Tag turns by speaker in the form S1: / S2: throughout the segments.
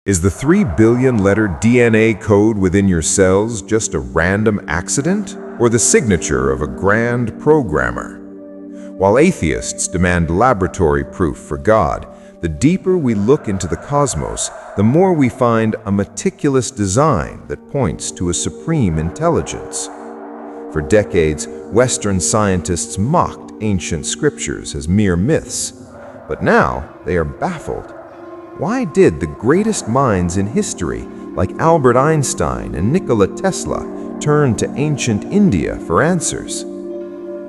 S1: Is the 3 billion letter DNA code within your cells just a random accident or the signature of a grand programmer? While atheists demand laboratory proof for God, the deeper we look into the cosmos, the more we find a meticulous design that points to a supreme intelligence. For decades, Western scientists mocked ancient scriptures as mere myths, but now they are baffled. Why did the greatest minds in history, like Albert Einstein and Nikola Tesla, turn to ancient India for answers?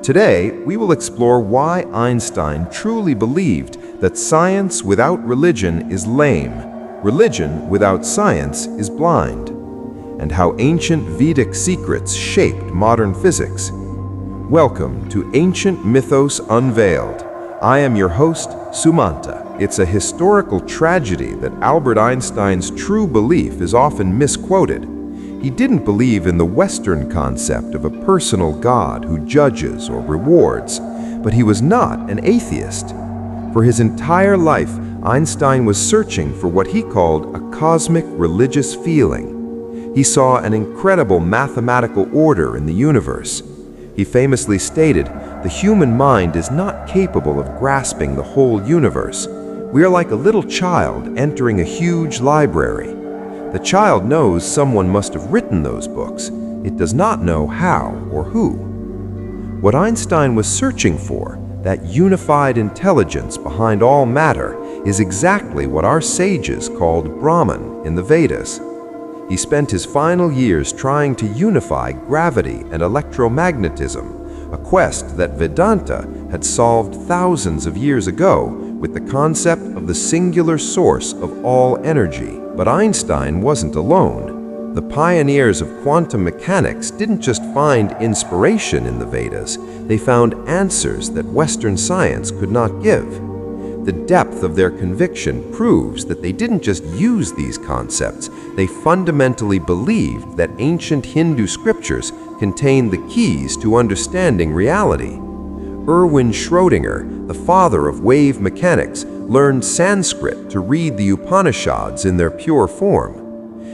S1: Today, we will explore why Einstein truly believed that science without religion is lame, religion without science is blind, and how ancient Vedic secrets shaped modern physics. Welcome to Ancient Mythos Unveiled. I am your host, Sumanta. It's a historical tragedy that Albert Einstein's true belief is often misquoted. He didn't believe in the Western concept of a personal God who judges or rewards, but he was not an atheist. For his entire life, Einstein was searching for what he called a cosmic religious feeling. He saw an incredible mathematical order in the universe. He famously stated, "The human mind is not capable of grasping the whole universe. We are like a little child entering a huge library. The child knows someone must have written those books. It does not know how or who." What Einstein was searching for, that unified intelligence behind all matter, is exactly what our sages called Brahman in the Vedas. He spent his final years trying to unify gravity and electromagnetism, a quest that Vedanta had solved thousands of years ago with the concept of the singular source of all energy. But Einstein wasn't alone. The pioneers of quantum mechanics didn't just find inspiration in the Vedas, they found answers that Western science could not give. The depth of their conviction proves that they didn't just use these concepts, they fundamentally believed that ancient Hindu scriptures contained the keys to understanding reality. Erwin Schrödinger, the father of wave mechanics, learned Sanskrit to read the Upanishads in their pure form.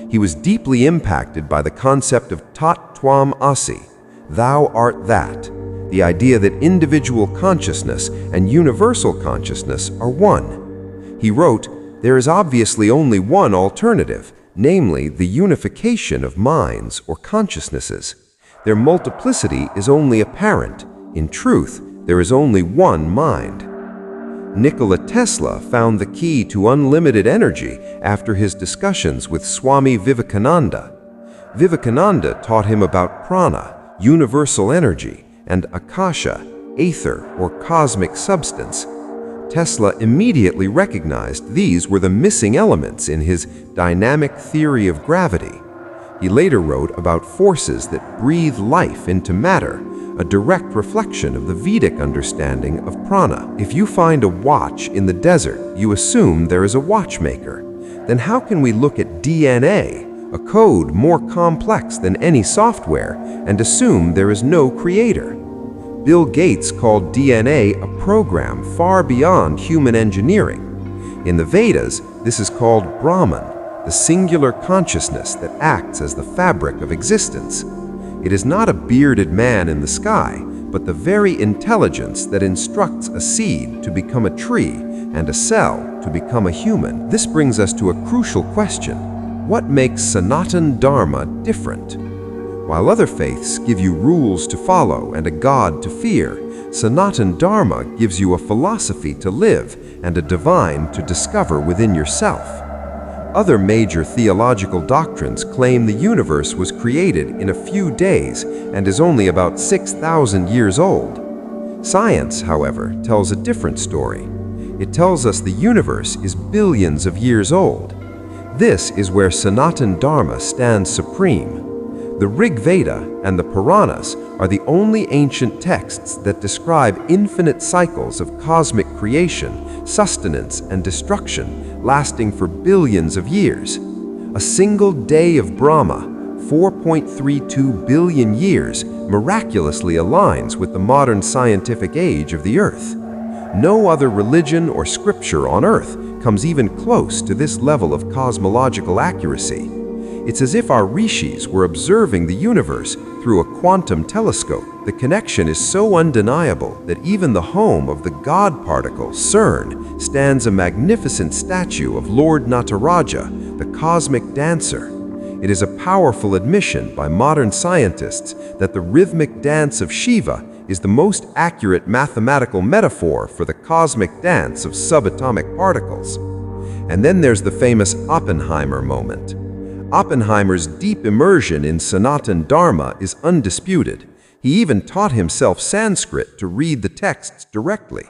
S1: He was deeply impacted by the concept of Tat Twam Asi, thou art that, the idea that individual consciousness and universal consciousness are one. He wrote, "There is obviously only one alternative, namely the unification of minds or consciousnesses. Their multiplicity is only apparent. In truth, there is only one mind." Nikola Tesla found the key to unlimited energy after his discussions with Swami Vivekananda. Vivekananda taught him about prana, universal energy, and akasha, aether or cosmic substance. Tesla immediately recognized these were the missing elements in his dynamic theory of gravity. He later wrote about forces that breathe life into matter, a direct reflection of the Vedic understanding of prana. If you find a watch in the desert, you assume there is a watchmaker. Then how can we look at DNA, a code more complex than any software, and assume there is no creator? Bill Gates called DNA a program far beyond human engineering. In the Vedas, this is called Brahman, the singular consciousness that acts as the fabric of existence. It is not a bearded man in the sky, but the very intelligence that instructs a seed to become a tree and a cell to become a human. This brings us to a crucial question. What makes Sanatan Dharma different? While other faiths give you rules to follow and a God to fear, Sanatan Dharma gives you a philosophy to live and a divine to discover within yourself. Other major theological doctrines claim the universe was created in a few days and is only about 6,000 years old. Science, however, tells a different story. It tells us the universe is billions of years old. This is where Sanatan Dharma stands supreme. The Rig Veda and the Puranas are the only ancient texts that describe infinite cycles of cosmic creation, sustenance, and destruction lasting for billions of years. A single day of Brahma, 4.32 billion years, miraculously aligns with the modern scientific age of the Earth. No other religion or scripture on Earth comes even close to this level of cosmological accuracy. It's as if our rishis were observing the universe through a quantum telescope. The connection is so undeniable that even the home of the God particle, CERN, stands a magnificent statue of Lord Nataraja, the cosmic dancer. It is a powerful admission by modern scientists that the rhythmic dance of Shiva is the most accurate mathematical metaphor for the cosmic dance of subatomic particles. And then there's the famous Oppenheimer moment. Oppenheimer's deep immersion in Sanatan Dharma is undisputed. He even taught himself Sanskrit to read the texts directly.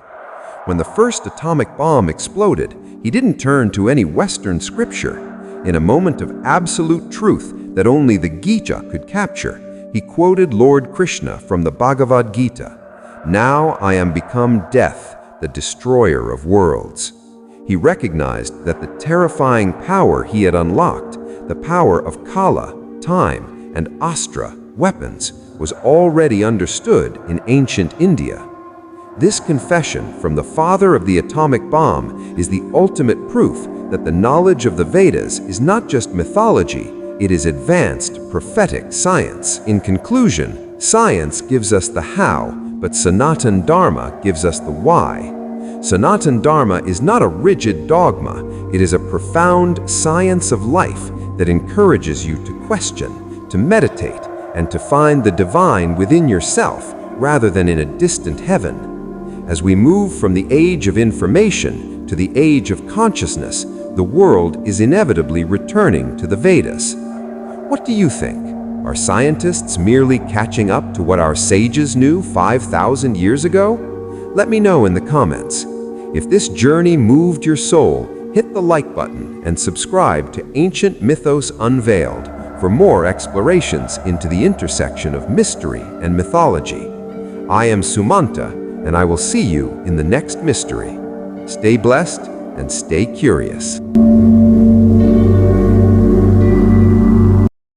S1: When the first atomic bomb exploded, he didn't turn to any Western scripture. In a moment of absolute truth that only the Gita could capture, he quoted Lord Krishna from the Bhagavad Gita, "Now I am become death, the destroyer of worlds." He recognized that the terrifying power he had unlocked, the power of Kala, time, and Astra, weapons, was already understood in ancient India. This confession from the father of the atomic bomb is the ultimate proof that the knowledge of the Vedas is not just mythology, it is advanced prophetic science. In conclusion, science gives us the how, but Sanatan Dharma gives us the why. Sanatan Dharma is not a rigid dogma, it is a profound science of life that encourages you to question, to meditate, and to find the divine within yourself rather than in a distant heaven. As we move from the age of information to the age of consciousness, the world is inevitably returning to the Vedas. What do you think? Are scientists merely catching up to what our sages knew 5,000 years ago? Let me know in the comments. If this journey moved your soul, hit the like button and subscribe to Ancient Mythos Unveiled for more explorations into the intersection of mystery and mythology. I am Sumanta, and I will see you in the next mystery. Stay blessed and stay curious.